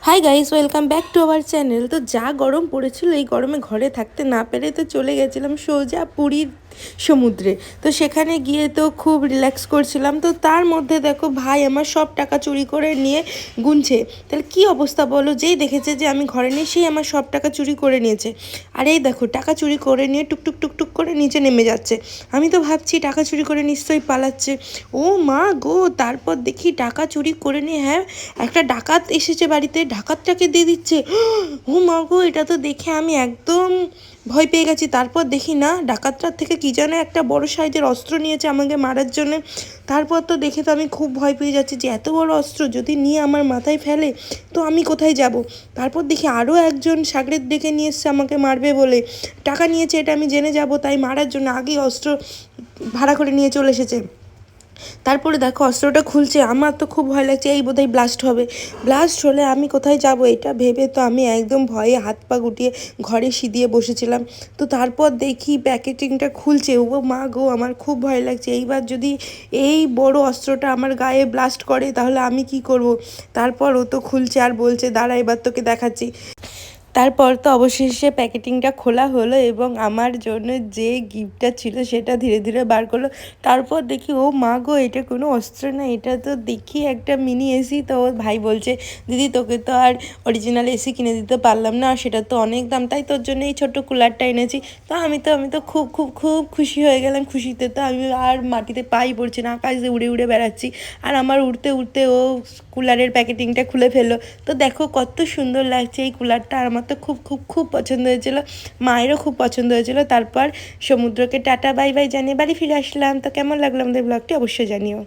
Hi guys, welcome back to our channel. তো যা গরম পড়েছিল, এই গরমে ঘরে থাকতে না পেরে তো চলে গেছিলাম সোজা পুরীর সমুদ্রে। তো সেখানে গিয়ে তো খুব রিল্যাক্স করছিলাম। তো তার মধ্যে দেখো ভাই আমার সব টাকা চুরি করে নিয়ে গুনছে। তাহলে কি অবস্থা বলো? যেই দেখেছে যে আমি ঘরে নেই সেই আমার সব টাকা চুরি করে নিয়েছে। আর এই দেখো টাকা চুরি করে নিয়ে টুকটুক টুকটুক করে নিচে নেমে যাচ্ছে। আমি তো ভাবছি টাকা চুরি করে নিশ্চয়ই পালাচ্ছে। ও মা গো, তারপর দেখি টাকা চুরি করে নিয়ে হ্যাঁ একটা ডাকাত এসেছে বাড়িতে, ডাকাতটাকে দিয়ে দিচ্ছে। ও মা গো, এটা তো দেখে আমি একদম ভয় পেয়ে গেছি। তারপর দেখি না, ডাকাতটার থেকে কি যেন একটা বড় সাইজের অস্ত্র নিয়েছে আমাকে মারার জন্য। তারপর তো দেখে তো আমি খুব ভয় পেয়ে যাচ্ছি যে এত বড় অস্ত্র যদি নিয়ে আমার মাথায় ফেলে তো আমি কোথায় যাব। তারপর দেখি আরও একজন সাগরেদ ডেকে নিয়ে এসছে আমাকে মারবে বলে। টাকা নিয়েছে এটা আমি জেনে যাব, তাই মারার জন্য আগেই অস্ত্র ভাড়া করে নিয়ে চলে এসেছে। তারপরে দেখো অস্ত্রটা খুলছে, আমার তো খুব ভয় লাগছে, এই বোধহয় ব্লাস্ট হবে। ব্লাস্ট হলে আমি কোথায় যাব এটা ভেবে তো আমি একদম ভয়ে হাত পা গুটিয়ে ঘরে সিদিয়ে বসেছিলাম। তো তারপর দেখি প্যাকেটিংটা খুলছে, ও মা গো আমার খুব ভয় লাগছে, এইবার যদি এই বড় অস্ত্রটা আমার গায়ে ব্লাস্ট করে তাহলে আমি কি করব। তারপর ও তো খুলছে আর বলছে দাঁড়া এবার তোকে দেখাচ্ছি। তারপর তো অবশেষে প্যাকেটিংটা খোলা হলো এবং আমার জন্য যে গিফটটা ছিল সেটা ধীরে ধীরে বার করলো। তারপর দেখি ও মা গো, এটা কোনো অস্ত্র না, এটা তো দেখি একটা মিনি এসি। তো ওর ভাই বলছে দিদি তোকে তো আর অরিজিনাল এসি কিনে দিতে পারলাম না, আর সেটা তো অনেক দাম, তাই তোর জন্য এই ছোট্ট কুলারটা এনেছি। তো আমি তো খুব খুব খুব খুশি হয়ে গেলাম। খুশিতে তো আমি আর মাটিতে পাই পড়ছি না, আকাশে উড়ে উড়ে বেড়াচ্ছি। আর আমার উড়তে উড়তে ও কুলারের প্যাকেটিংটা খুলে ফেললো। তো দেখো কত সুন্দর লাগছে এই কুলারটা, আর আমার তো খুব খুব খুব পছন্দ হয়েছিল, মায়েরও খুব পছন্দ হয়েছিল। তারপর সমুদ্রকে টাটা বাই বাই জানিয়ে বাড়ি ফিরে আসলাম। তো কেমন লাগলো আমাদের ব্লগটি অবশ্যই জানিও।